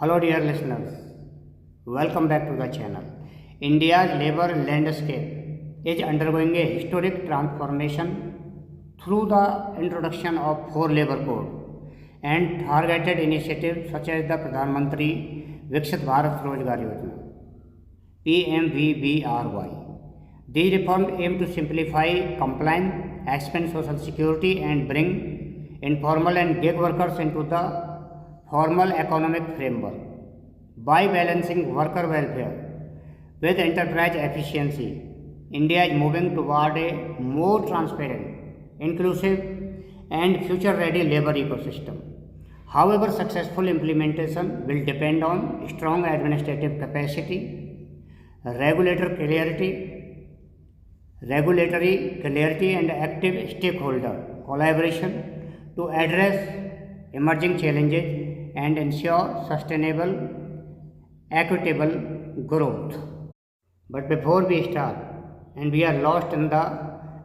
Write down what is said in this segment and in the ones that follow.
Hello dear listeners, welcome back to the channel. India's labor landscape is undergoing a historic transformation through the introduction of four labor code and targeted initiatives such as the Pradhan Mantri Viksit Bharat Rozgar Yojana PMVBRY. These reforms aim to simplify compliance, expand social security and bring informal and gig workers into the formal economic framework. By balancing worker welfare with enterprise efficiency, India is moving toward a more transparent, inclusive, and future ready labor ecosystem. However, successful implementation will depend on strong administrative capacity, regulatory clarity, and active stakeholder collaboration to address emerging challenges and ensure sustainable, equitable growth. But before we start and we are lost in the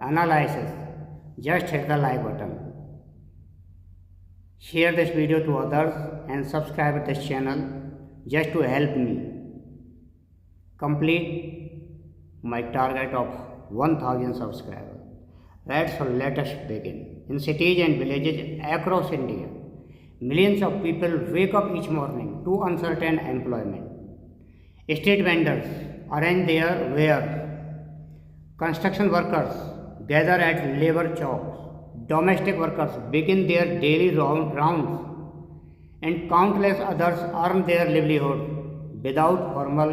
analysis, just hit the like button. Share this video to others and subscribe to this channel just to help me complete my target of 1000 subscribers. Right, so let us begin. In cities and villages across India, millions of people wake up each morning to uncertain employment. Street vendors arrange their wares. Construction workers gather at labor shops. Domestic workers begin their daily rounds. And countless others earn their livelihood without formal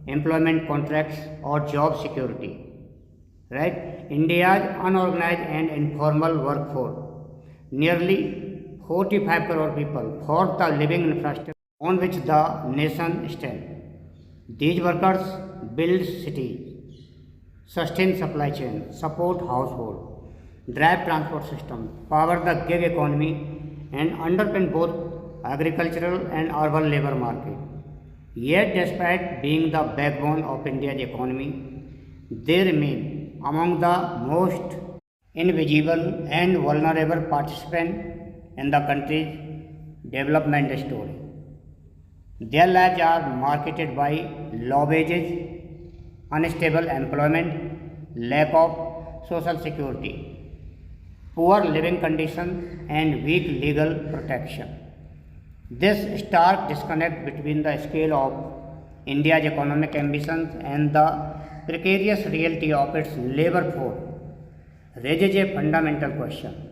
employment contracts or job security. Right? India's unorganized and informal workforce, nearly 45 crore people, form the living infrastructure on which the nation stands. These workers build cities, sustain supply chain, support household, drive transport system, power the gig economy, and underpin both agricultural and urban labor market. Yet, despite being the backbone of India's economy, they remain among the most invisible and vulnerable participants in the country's development story. Their lives are marketed by low wages, unstable employment, lack of social security, poor living conditions, and weak legal protection. This stark disconnect between the scale of India's economic ambitions and the precarious reality of its labor force raises a fundamental question.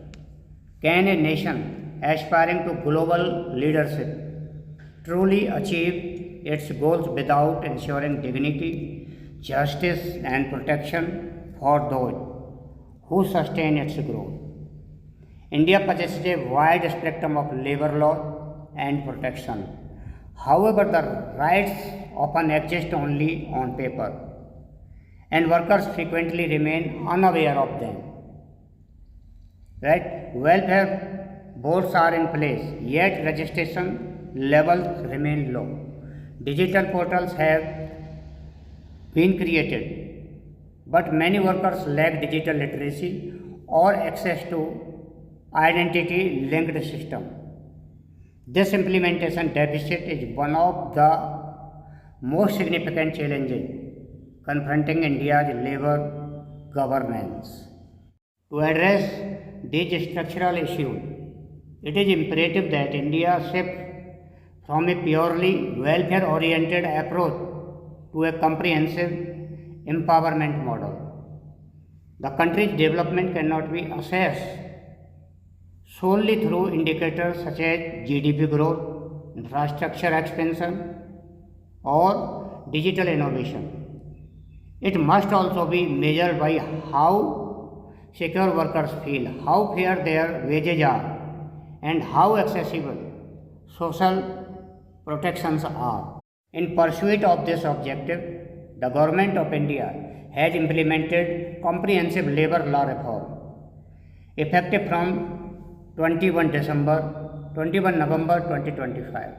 Can a nation aspiring to global leadership truly achieve its goals without ensuring dignity, justice, and protection for those who sustain its growth? India possesses a wide spectrum of labor law and protection. However, the rights often exist only on paper, and workers frequently remain unaware of them. Right? Welfare boards are in place, yet registration levels remain low. Digital portals have been created, but many workers lack digital literacy or access to identity linked system. This implementation deficit is one of the most significant challenges confronting India's labor governance. To address these structural issues, it is imperative that India shift from a purely welfare oriented approach to a comprehensive empowerment model. The country's development cannot be assessed solely through indicators such as GDP growth, infrastructure expansion, or digital innovation. It must also be measured by how secure workers feel, how fair their wages are, and how accessible social protections are. In pursuit of this objective, the Government of India has implemented comprehensive labor law reform effective from 21 November 2025,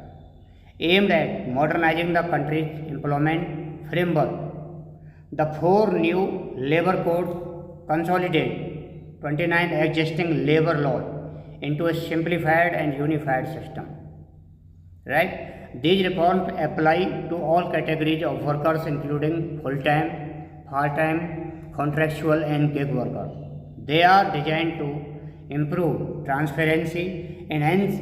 aimed at modernizing the country's employment framework. The four new labor codes consolidate 29 existing labor laws into a simplified and unified system. right? These reforms apply to all categories of workers, including full-time, part-time, contractual, and gig workers. They are designed to improve transparency, enhance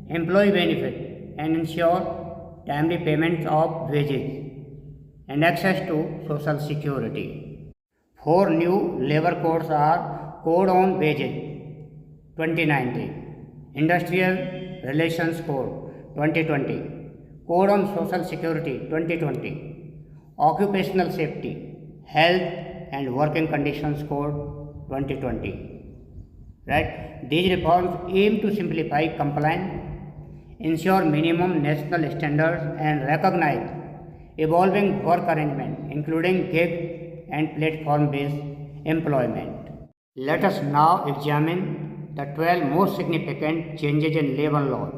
employee benefit, and ensure timely payments of wages and access to social security. Four new labor codes are Code on Wages 2019, Industrial Relations Code 2020, Code on Social Security 2020, Occupational Safety, Health and Working Conditions Code 2020. Right? These reforms aim to simplify compliance, ensure minimum national standards, and recognize evolving work arrangements, including gig and platform-based employment. Let us now examine the 12 most significant changes in labor law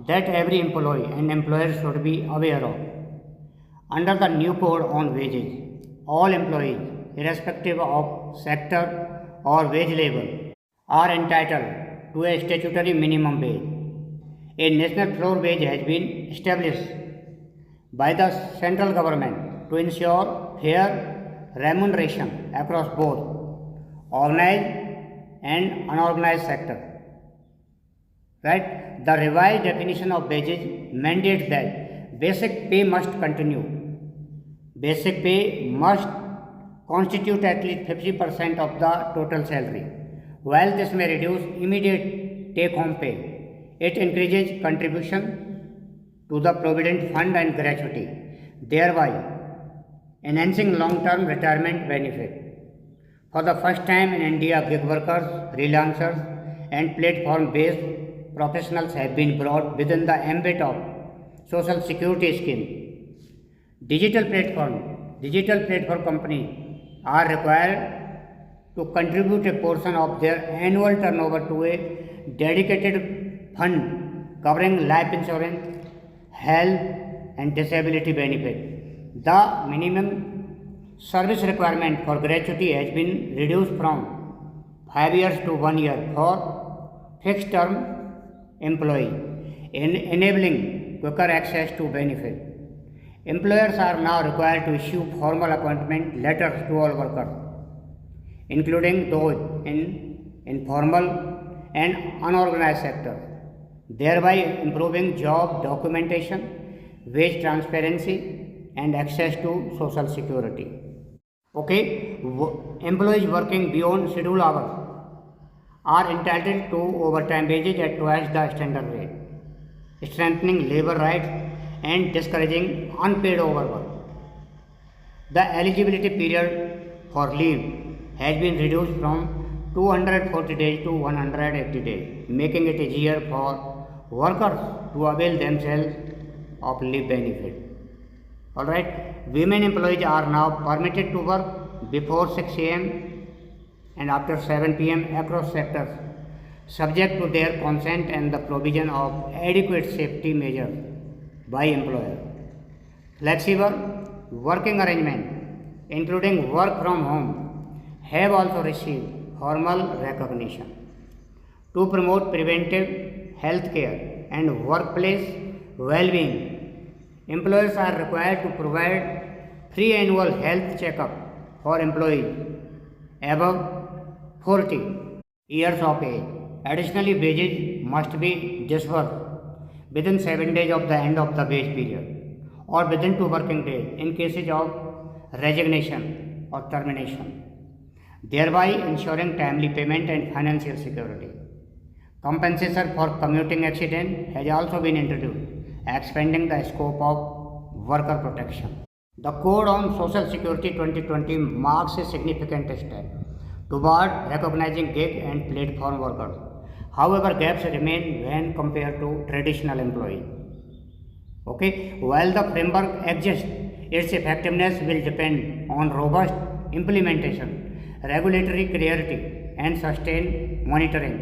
that every employee and employer should be aware of. Under the new code on wages, all employees, irrespective of sector or wage level, are entitled to a statutory minimum wage. A national floor wage has been established by the central government to ensure fair remuneration across both organized and unorganized sector. Right? The revised definition of wages mandates that basic pay must continue. Basic pay must constitute at least 50% of the total salary. While this may reduce immediate take-home pay, it increases contribution to the provident fund and gratuity, thereby enhancing long-term retirement benefit. For the first time in India, gig workers, freelancers, and platform-based professionals have been brought within the ambit of Social Security scheme. Digital platform companies are required to contribute a portion of their annual turnover to a dedicated fund covering life insurance, health, and disability benefit. The minimum service requirement for gratuity has been reduced from 5 years to 1 year for fixed term employee, enabling quicker access to benefit. Employers are now required to issue formal appointment letters to all workers, including those in informal and unorganized sectors, thereby improving job documentation, wage transparency, and access to social security. Okay, employees working beyond scheduled hours are entitled to overtime wages at twice the standard rate, strengthening labor rights and discouraging unpaid overwork. The eligibility period for leave has been reduced from 240 days to 180 days, making it easier for workers to avail themselves of leave benefit. Alright, women employees are now permitted to work before 6 am and after 7 pm across sectors, subject to their consent and the provision of adequate safety measures by employer. Flexible working arrangement, including work from home, have also received formal recognition. To promote preventive health care and workplace well-being, employers are required to provide free annual health checkup for employees above 40 years of age. Additionally, wages must be disbursed within 7 days of the end of the wage period or within 2 working days in cases of resignation or termination, thereby ensuring timely payment and financial security. Compensation for commuting accident has also been introduced, expanding the scope of worker protection. The Code on Social Security 2020 marks a significant step toward recognizing gig and platform workers. However, gaps remain when compared to traditional employees. Okay, while the framework exists, its effectiveness will depend on robust implementation, regulatory clarity, and sustained monitoring.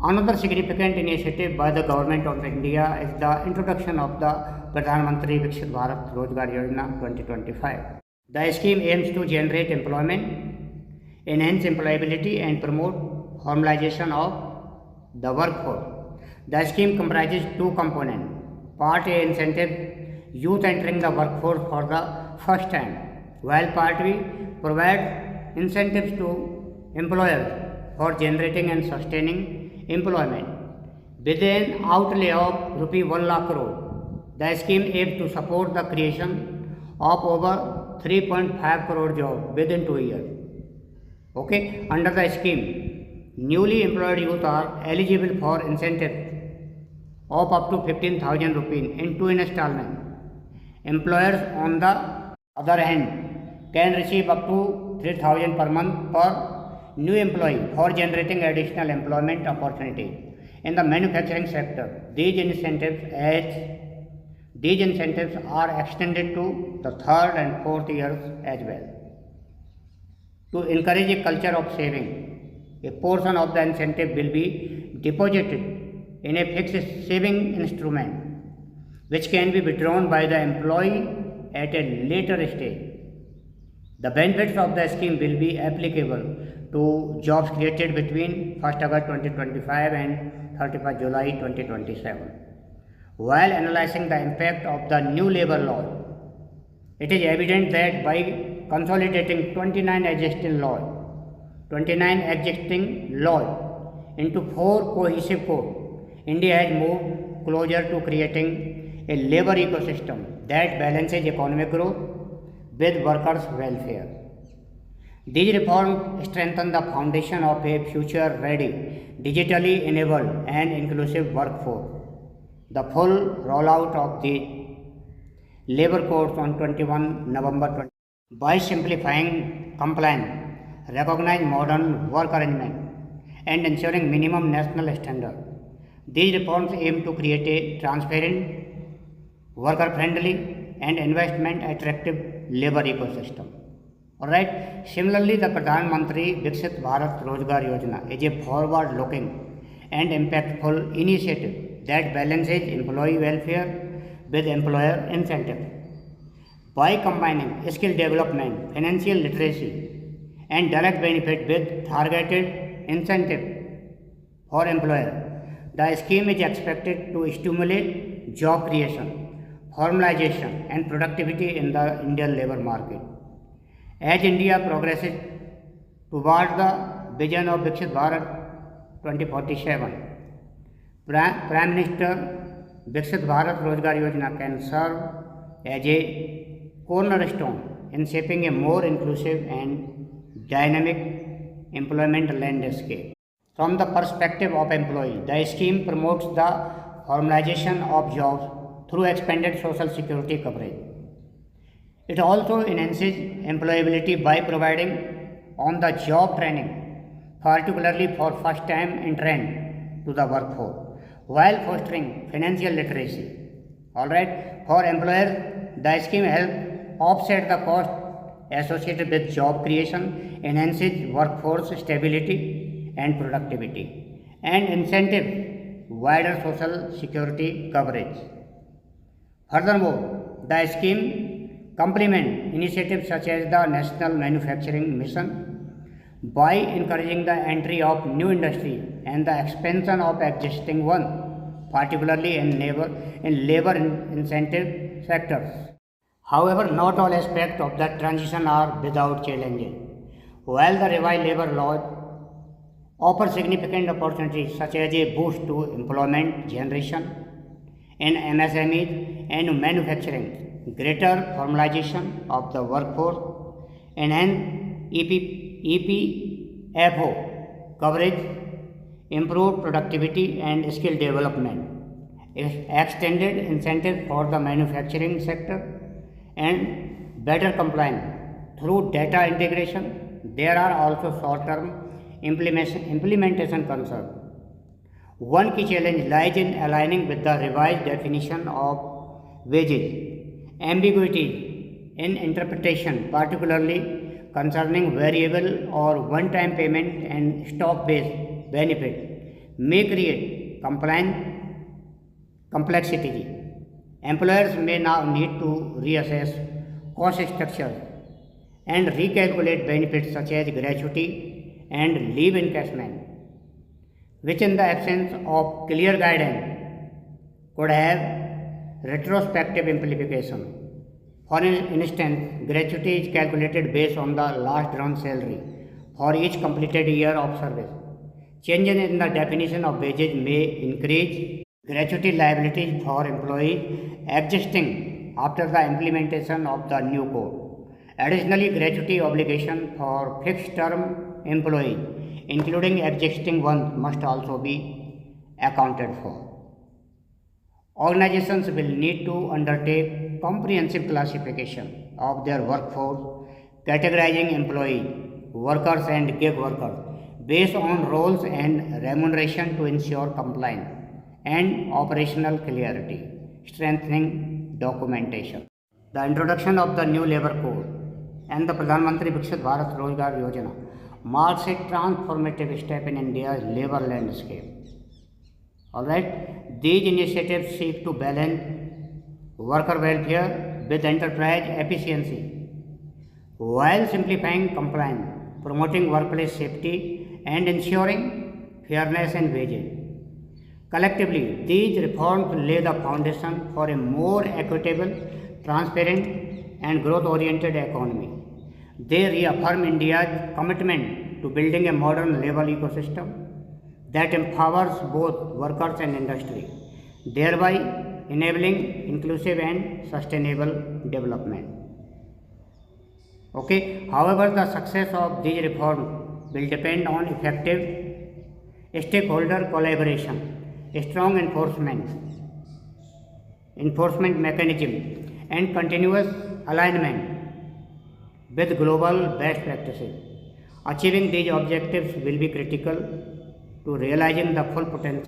Another significant initiative by the Government of India is the introduction of the Pradhan Mantri Viksit Bharat Rozgar Yojana 2025. The scheme aims to generate employment, enhance employability, and promote formalization of the workforce. The scheme comprises two components. Part A incentive, youth entering the workforce for the first time, while Part B provides incentives to employers for generating and sustaining employment. With an outlay of Rs 1 lakh crore, the scheme aims to support the creation of over 3.5 crore jobs within 2 years. Okay, under the scheme, newly employed youth are eligible for incentives of up to 15,000 rupees in 2 installments. Employers, on the other hand, can receive up to 3,000 per month per new employee for generating additional employment opportunities in the manufacturing sector. These incentives are extended to the third and fourth years as well. To encourage a culture of saving, a portion of the incentive will be deposited in a fixed saving instrument, which can be withdrawn by the employee at a later stage. The benefits of the scheme will be applicable to jobs created between 1st August 2025 and 31st July 2027. While analyzing the impact of the new labor law, it is evident that by consolidating 29 existing laws into 4 cohesive codes, India has moved closer to creating a labor ecosystem that balances economic growth with workers' welfare. These reforms strengthen the foundation of a future-ready, digitally enabled and inclusive workforce. The full rollout of the labor codes on 21 November 20 by simplifying compliance, recognize modern work arrangement, and ensuring minimum national standards. These reforms aim to create a transparent, worker-friendly, and investment-attractive labor ecosystem. Alright. Similarly, the Pradhan Mantri Viksit Bharat Rozgar Yojana is a forward-looking and impactful initiative that balances employee welfare with employer incentive. By combining skill development, financial literacy, and direct benefit with targeted incentive for employer, the scheme is expected to stimulate job creation, formalization, and productivity in the Indian labor market. As India progresses toward the vision of Viksit Bharat 2047, Prime Minister Viksit Bharat Rozgar Yojana can serve as a cornerstone in shaping a more inclusive and dynamic employment landscape. From the perspective of employee, the scheme promotes the formalization of jobs through expanded social security coverage. It also enhances employability by providing on-the-job training, particularly for first-time entrant to the workforce, while fostering financial literacy. Alright, for employers, the scheme helps offset the cost associated with job creation, enhances workforce stability and productivity, and incentive wider social security coverage. Furthermore, the scheme complement initiatives such as the National Manufacturing Mission by encouraging the entry of new industries and the expansion of existing one, particularly in labor incentive sectors. However, not all aspects of the transition are without challenges. While the revised labor laws offer significant opportunities such as a boost to employment generation in MSMEs and manufacturing, greater formalization of the workforce, enhanced EPFO coverage, improved productivity and skill development, extended incentives for the manufacturing sector, and better compliance through data integration. There are also short-term implementation concerns. One key challenge lies in aligning with the revised definition of wages. Ambiguity in interpretation, particularly concerning variable or one-time payment and stock-based benefit, may create compliance complexity. Employers may now need to reassess cost structure and recalculate benefits such as gratuity and leave encashment. which in the absence of clear guidance could have retrospective implication. For instance, gratuity is calculated based on the last drawn salary for each completed year of service. Changes in the definition of wages may increase gratuity liabilities for employees existing after the implementation of the new code. Additionally, gratuity obligation for fixed term employees, including existing ones, must also be accounted for. Organizations will need to undertake comprehensive classification of their workforce, categorizing employees, workers, and gig workers based on roles and remuneration to ensure compliance and operational clarity, strengthening documentation. The introduction of the new labor code and the Pradhan Mantri Viksit Bharat Rozgar Yojana marks a transformative step in India's labor landscape. Alright, these initiatives seek to balance worker welfare with enterprise efficiency while simplifying compliance, promoting workplace safety, and ensuring fairness in wages. Collectively, these reforms lay the foundation for a more equitable, transparent, and growth oriented economy. They reaffirm India's commitment to building a modern labor ecosystem that empowers both workers and industry, thereby enabling inclusive and sustainable development. Okay, however, the success of these reforms will depend on effective stakeholder collaboration, strong enforcement mechanism, and continuous alignment with global best practices. Achieving these objectives will be critical to realizing the full potential